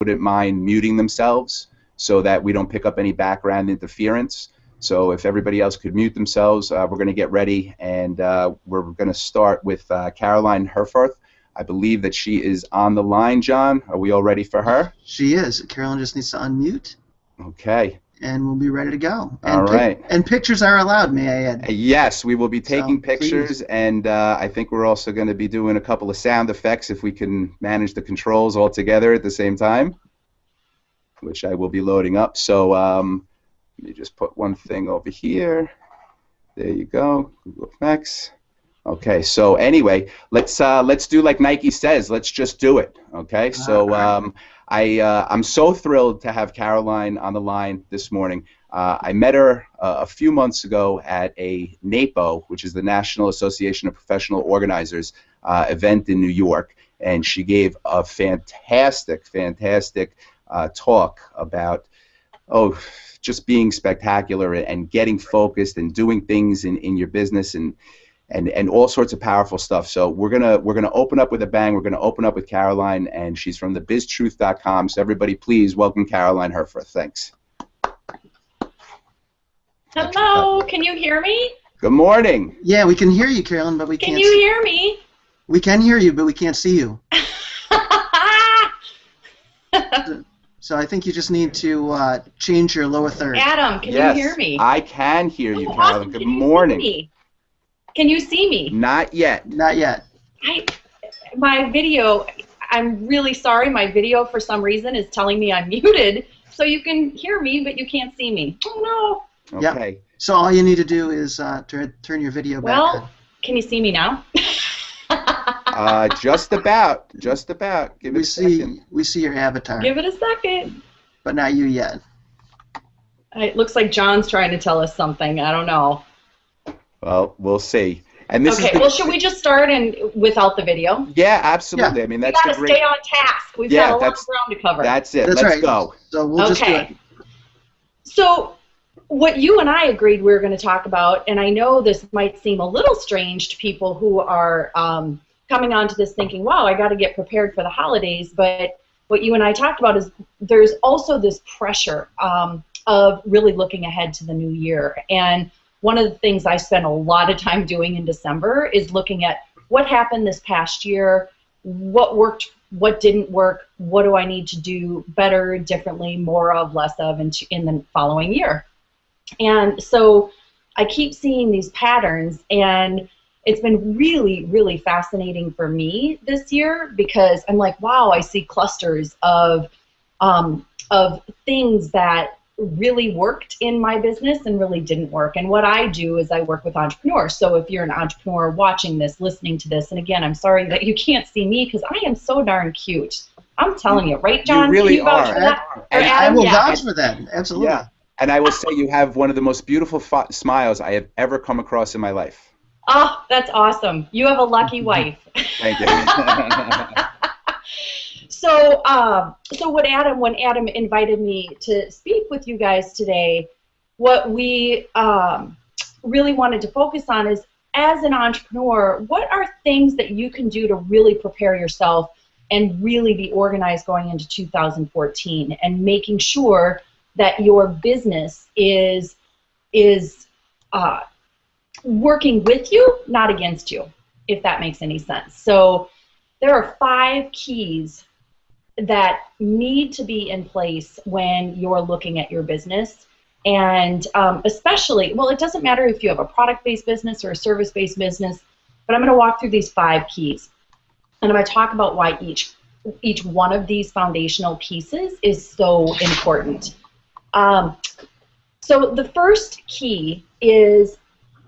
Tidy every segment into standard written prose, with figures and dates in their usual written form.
wouldn't mind muting themselves so that we don't pick up any background interference. So if everybody else could mute themselves, we're going to get ready, and we're going to start with Caroline Herfurth. I believe that she is on the line, John. Are we all ready for her? She is. Carolyn just needs to unmute. Okay. And we'll be ready to go. And all right. And pictures are allowed, may I add? Yes, we will be taking pictures, please. And I think we're also going to be doing a couple of sound effects if we can manage the controls all together at the same time, which I will be loading up. So let me just put one thing over here. There you go. Google Effects. Okay. So anyway, let's do like Nike says. Let's just do it. Okay. So I'm so thrilled to have Caroline on the line this morning. I met her a few months ago at a NAPO, which is the National Association of Professional Organizers event in New York, and she gave a fantastic talk about just being spectacular and getting focused and doing things in your business and all sorts of powerful stuff. So we're gonna open up with a bang. We're gonna open up with Caroline, and she's from thebiztruth.com. So everybody, please welcome Caroline Herfurth. Thanks. Hello, can you hear me? Good morning. Yeah, we can hear you, Carolyn, but we can't. Can you hear me? We can hear you, but we can't see you. So I think you just need to change your lower third. Adam, can you hear me? I can hear you, Caroline. Awesome. Good morning. Can you see me? Not yet. Not yet. My video, I'm really sorry, my video for some reason is telling me I'm muted, so you can hear me, but you can't see me. Oh no. Okay. Yep. So all you need to do is turn your video back on. Well, can you see me now? Just about. Give it a second. We see your avatar. Give it a second. But not you yet. It looks like John's trying to tell us something. I don't know. Well, we'll see. And this well, should we just start without the video? Yeah, absolutely. Yeah. I mean, that's we got to stay on task. We've got a lot of ground to cover. That's it. That's Let's right. go. So we'll just do it. So what you and I agreed we were going to talk about, and I know this might seem a little strange to people who are coming onto this thinking, wow, I got to get prepared for the holidays, but what you and I talked about is there's also this pressure of really looking ahead to the new year. And one of the things I spend a lot of time doing in December is looking at what happened this past year, what worked, what didn't work, what do I need to do better, differently, more of, less of in the following year. And so I keep seeing these patterns, and it's been really, really fascinating for me this year because I'm like, wow, I see clusters of things that really worked in my business and really didn't work. And what I do is I work with entrepreneurs. So if you're an entrepreneur watching this, listening to this, and again, I'm sorry that you can't see me because I am so darn cute. I'm telling you, right, John? You really Can you vouch are. for that? And I will vouch for that. Absolutely. Yeah. And I will say you have one of the most beautiful smiles I have ever come across in my life. Oh, that's awesome. You have a lucky wife. Thank you. So when Adam invited me to speak with you guys today, what we really wanted to focus on is, as an entrepreneur, what are things that you can do to really prepare yourself and really be organized going into 2014 and making sure that your business is working with you, not against you, if that makes any sense. So there are 5 keys that need to be in place when you're looking at your business. And especially, well, it doesn't matter if you have a product-based business or a service-based business, but I'm going to walk through these 5 keys. And I'm going to talk about why each one of these foundational pieces is so important. So the first key is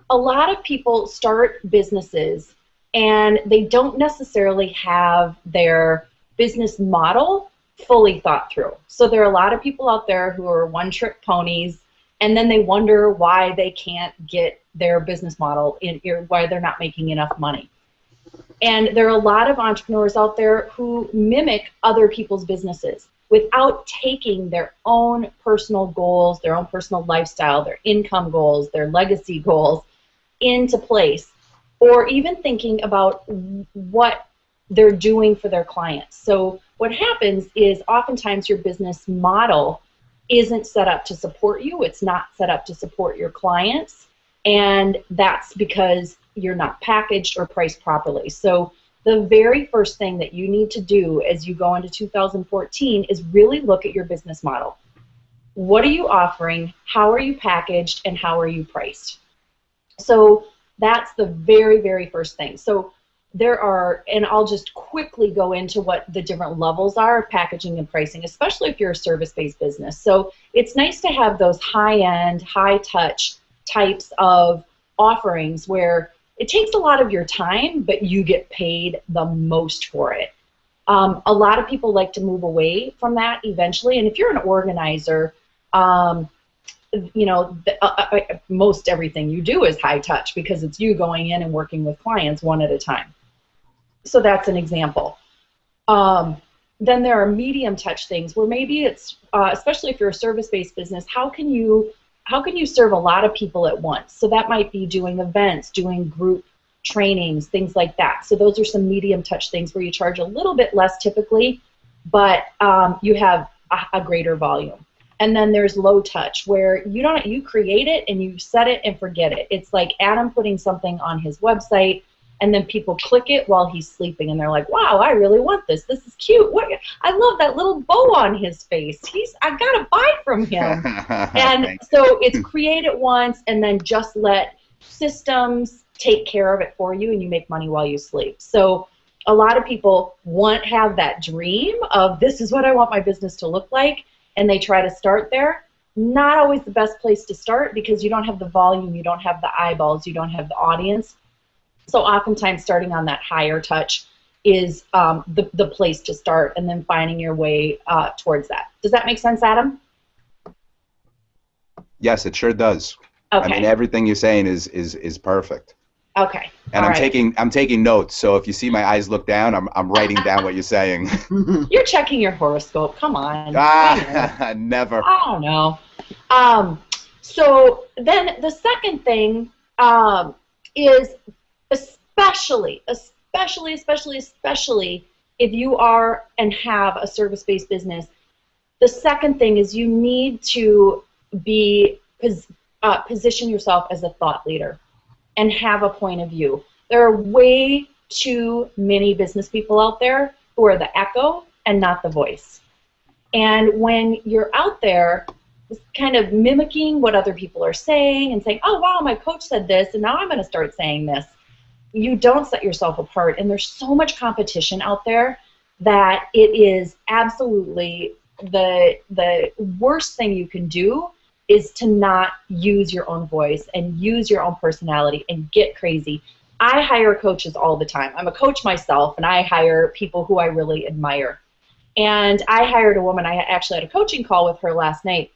a lot of people start businesses and they don't necessarily have their business model fully thought through. So there are a lot of people out there who are one-trick ponies, and then they wonder why they can't get their business model why they're not making enough money. And there are a lot of entrepreneurs out there who mimic other people's businesses without taking their own personal goals, their own personal lifestyle, their income goals, their legacy goals into place, or even thinking about what they're doing for their clients. So what happens is oftentimes your business model isn't set up to support you. It's not set up to support your clients. And that's because you're not packaged or priced properly. So the very first thing that you need to do as you go into 2014 is really look at your business model. What are you offering? How are you packaged? And how are you priced? So that's the very, very first thing. So there are, and I'll just quickly go into what the different levels are of packaging and pricing, especially if you're a service-based business. So it's nice to have those high-end, high-touch types of offerings where it takes a lot of your time, but you get paid the most for it. A lot of people like to move away from that eventually, and if you're an organizer, you know, most everything you do is high touch because it's you going in and working with clients one at a time. So that's an example. Then there are medium touch things where maybe it's, especially if you're a service-based business, how can you serve a lot of people at once? So that might be doing events, doing group trainings, things like that. So those are some medium touch things where you charge a little bit less typically, but you have a greater volume. And then there's low touch where you create it and you set it and forget it. It's like Adam putting something on his website and then people click it while he's sleeping and they're like, wow, I really want this. This is cute. I love that little bow on his face. I gotta buy from him. And so it's create it once and then just let systems take care of it for you and you make money while you sleep. So a lot of people have that dream of this is what I want my business to look like, and they try to start there. Not always the best place to start because you don't have the volume, you don't have the eyeballs, you don't have the audience. So oftentimes starting on that higher touch is the place to start and then finding your way towards that. Does that make sense, Adam? Yes, it sure does. Okay. I mean, everything you're saying is perfect. Okay. And I'm taking notes, so if you see my eyes look down, I'm writing down what you're saying. You're checking your horoscope. Come on. Never. I don't know. So then the second thing is especially if you are and have a service-based business, the second thing is you need to position yourself as a thought leader and have a point of view. There are way too many business people out there who are the echo and not the voice. And when you're out there kind of mimicking what other people are saying and saying, oh, wow, my coach said this, and now I'm going to start saying this, you don't set yourself apart. And there's so much competition out there that it is absolutely the worst thing you can do is to not use your own voice and use your own personality and get crazy. I hire coaches all the time. I'm a coach myself, and I hire people who I really admire. And I hired a woman. I actually had a coaching call with her last night.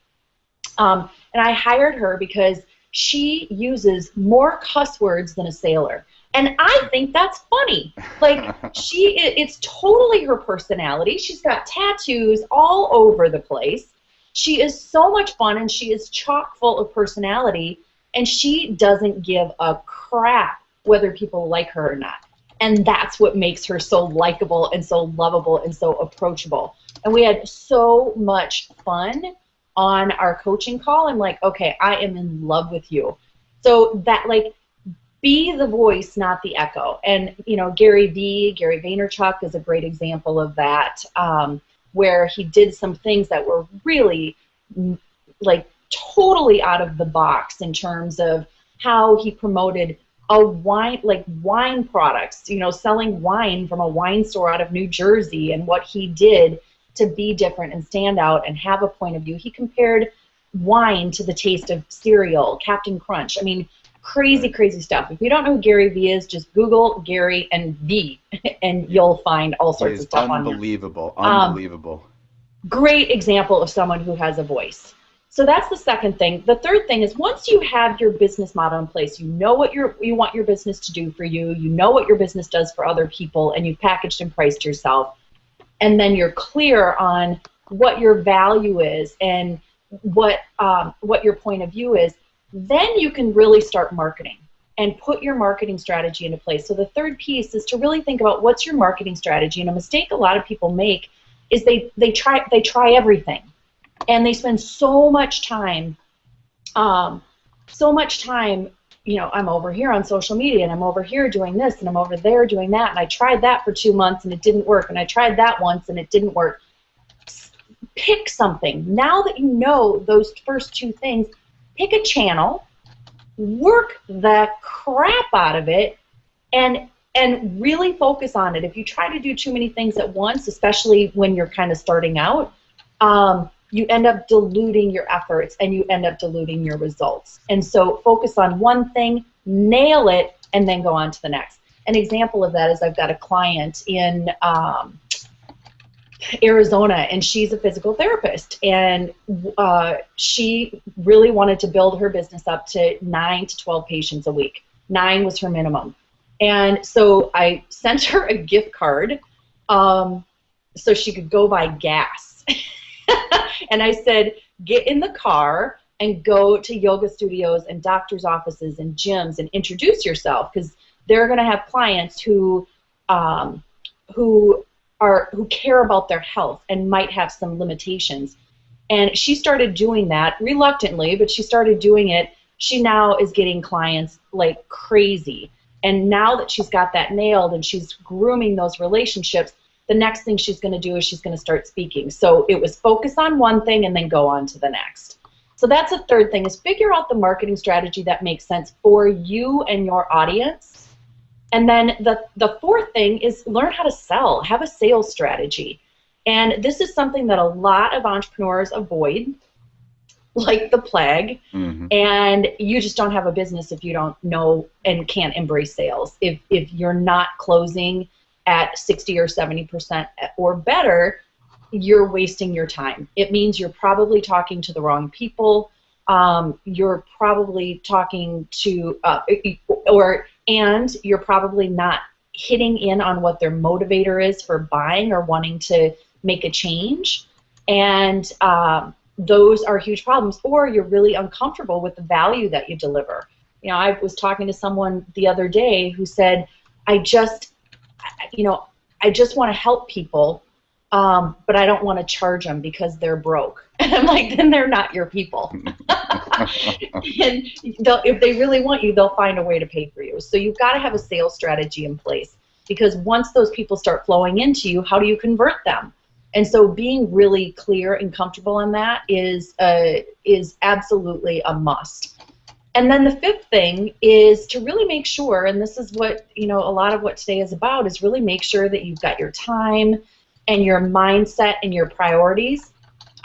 And I hired her because she uses more cuss words than a sailor. And I think that's funny. Like, it's totally her personality. She's got tattoos all over the place. She is so much fun, and she is chock full of personality, and she doesn't give a crap whether people like her or not. And that's what makes her so likable and so lovable and so approachable. And we had so much fun on our coaching call. I'm like, okay, I am in love with you. So that, like, be the voice, not the echo. And, you know, Gary Vaynerchuk is a great example of that, where he did some things that were really, like, totally out of the box in terms of how he promoted wine products, you know, selling wine from a wine store out of New Jersey, and what he did to be different and stand out and have a point of view. He compared wine to the taste of cereal, Captain Crunch. I mean, crazy, crazy stuff. If you don't know who Gary Vee is, just Google Gary and Vee, and you'll find all sorts of stuff on there. Unbelievable. Great example of someone who has a voice. So that's the second thing. The third thing is, once you have your business model in place, you know what you want your business to do for you, you know what your business does for other people, and you've packaged and priced yourself, and then you're clear on what your value is and what your point of view is, then you can really start marketing and put your marketing strategy into place. So the third piece is to really think about what's your marketing strategy. And a mistake a lot of people make is they try everything, and they spend so much time, you know, I'm over here on social media, and I'm over here doing this, and I'm over there doing that, and I tried that for 2 months and it didn't work, and I tried that once and it didn't work. Pick something. Now that you know those first two things, pick a channel, work the crap out of it, and really focus on it. If you try to do too many things at once, especially when you're kind of starting out, you end up diluting your efforts and you end up diluting your results. And so focus on one thing, nail it, and then go on to the next. An example of that is I've got a client in Arizona, and she's a physical therapist, and she really wanted to build her business up to 9 to 12 patients a week. 9 was her minimum. And so I sent her a gift card so she could go buy gas. And I said, get in the car and go to yoga studios and doctors' offices and gyms and introduce yourself, because they're going to have clients who care about their health and might have some limitations. And she started doing that reluctantly, but she started doing it. She now is getting clients like crazy. And now that she's got that nailed and she's grooming those relationships, the next thing she's going to do is she's going to start speaking. So it was focus on one thing and then go on to the next. So that's a third thing, is figure out the marketing strategy that makes sense for you and your audience. And then the fourth thing is learn how to sell. Have a sales strategy. And this is something that a lot of entrepreneurs avoid like the plague. Mm-hmm. And you just don't have a business if you don't know and can't embrace sales. If you're not closing at 60 or 70% or better, you're wasting your time. It means you're probably talking to the wrong people. You're probably talking to, and you're probably not hitting in on what their motivator is for buying or wanting to make a change. And those are huge problems. Or you're really uncomfortable with the value that you deliver. You know, I was talking to someone the other day who said, I just want to help people, but I don't want to charge them because they're broke. And I'm like, then they're not your people. And if they really want you, they'll find a way to pay for you. So you've got to have a sales strategy in place, because once those people start flowing into you, how do you convert them? And so being really clear and comfortable in that is absolutely a must. And then the fifth thing is to really make sure, and this is what, a lot of what today is about, is really make sure that you've got your time and your mindset and your priorities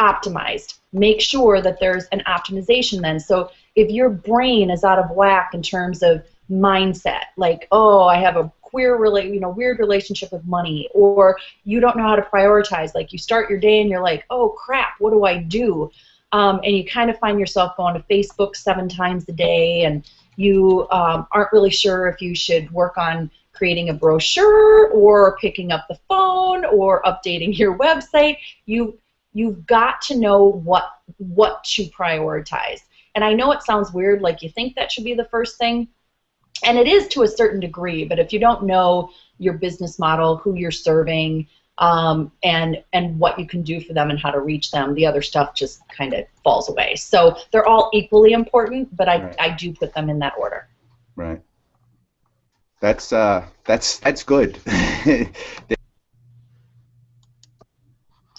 optimized. Make sure that there's an optimization then. So if your brain is out of whack in terms of mindset, like, oh, I have a weird relationship with money, or you don't know how to prioritize, like you start your day and you're like, oh crap, what do I do? And you kind of find yourself going to Facebook 7 times a day, and you aren't really sure if you should work on creating a brochure or picking up the phone or updating your website. You've got to know what to prioritize. And I know it sounds weird, like you think that should be the first thing, and it is to a certain degree, but if you don't know your business model, who you're serving, and what you can do for them and how to reach them, the other stuff just kind of falls away. So they're all equally important, but I do put them in that order. Right. That's good.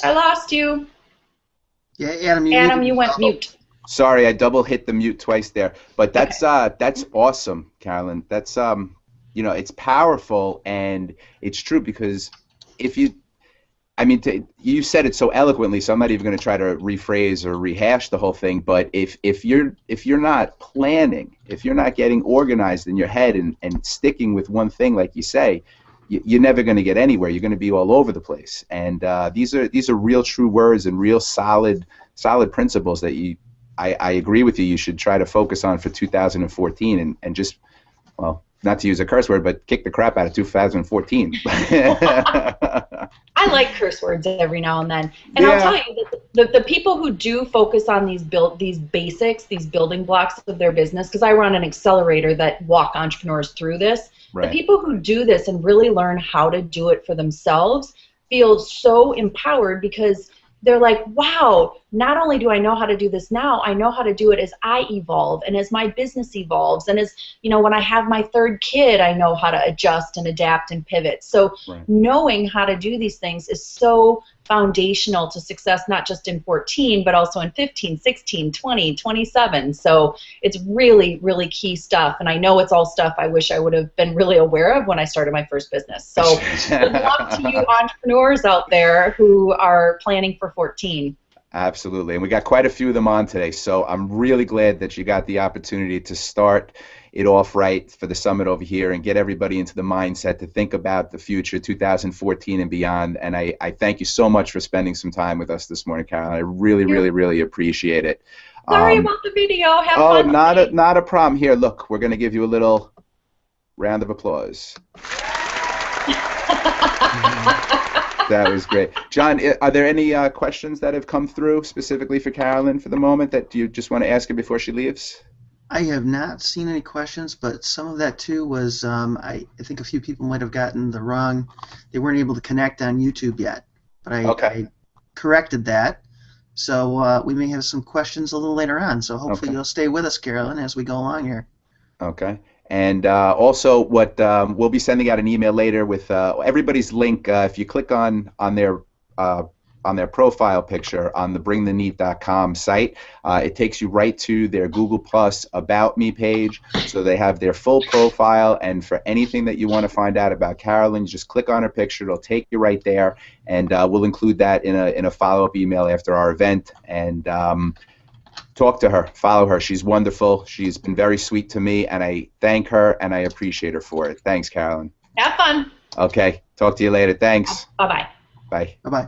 I lost you. Yeah, Adam, you went mute. Sorry, I double hit the mute twice there. But that's awesome, Carolyn. That's it's powerful, and it's true, because you said it so eloquently, so I'm not even going to try to rephrase or rehash the whole thing. But if you're not planning, if you're not getting organized in your head and sticking with one thing, like you say, you're never going to get anywhere. You're going to be all over the place. And these are real true words and real solid principles that I agree with you. You should try to focus on for 2014 and just, well, not to use a curse word, but kick the crap out of 2014. I like curse words every now and then. And yeah. I'll tell you that the people who do focus on these basics, these building blocks of their business, because I run an accelerator that walk entrepreneurs through this, right. The people who do this and really learn how to do it for themselves, feel so empowered because they're like, wow, not only do I know how to do this now, I know how to do it as I evolve and as my business evolves. And as, you know, when I have my third kid, I know how to adjust and adapt and pivot. So knowing how to do these things is so foundational to success, not just in 14, but also in 15, 16, 20, 27. So it's really, really key stuff. And I know it's all stuff I wish I would have been really aware of when I started my first business. So good luck to you entrepreneurs out there who are planning for 14. Absolutely, and we got quite a few of them on today, so I'm really glad that you got the opportunity to start it off right for the summit over here and get everybody into the mindset to think about the future, 2014 and beyond. And I thank you so much for spending some time with us this morning, Carolyn. I really, really, really appreciate it. Sorry about the video. Have fun. Oh, not a problem. Here, look, we're going to give you a little round of applause. That was great. John, are there any questions that have come through specifically for Carolyn for the moment that you just want to ask her before she leaves? I have not seen any questions, but some of that too was I think a few people might have gotten the wrong. They weren't able to connect on YouTube yet, but I corrected that. So we may have some questions a little later on. So hopefully you'll stay with us, Carolyn, as we go along here. Okay. And also, what we'll be sending out an email later with everybody's link. If you click on their profile picture on the bringtheneat.com site, it takes you right to their Google Plus About Me page. So they have their full profile, and for anything that you want to find out about Carolyn, you just click on her picture. It'll take you right there, and we'll include that in a follow-up email after our event. And talk to her, follow her. She's wonderful. She's been very sweet to me, and I thank her and I appreciate her for it. Thanks, Carolyn. Have fun. Okay. Talk to you later. Thanks. Bye-bye. Bye. Bye-bye.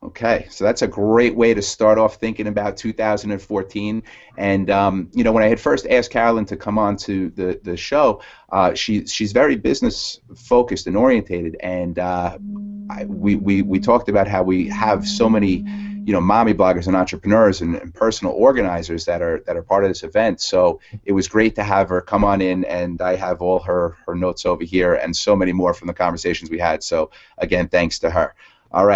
Okay, so that's a great way to start off thinking about 2014. And you know, when I had first asked Carolyn to come on to the show, she's very business focused and orientated, and we talked about how we have so many, you know, mommy bloggers and entrepreneurs and personal organizers that are part of this event. So it was great to have her come on in, and I have all her notes over here and so many more from the conversations we had. So again, thanks to her. All right.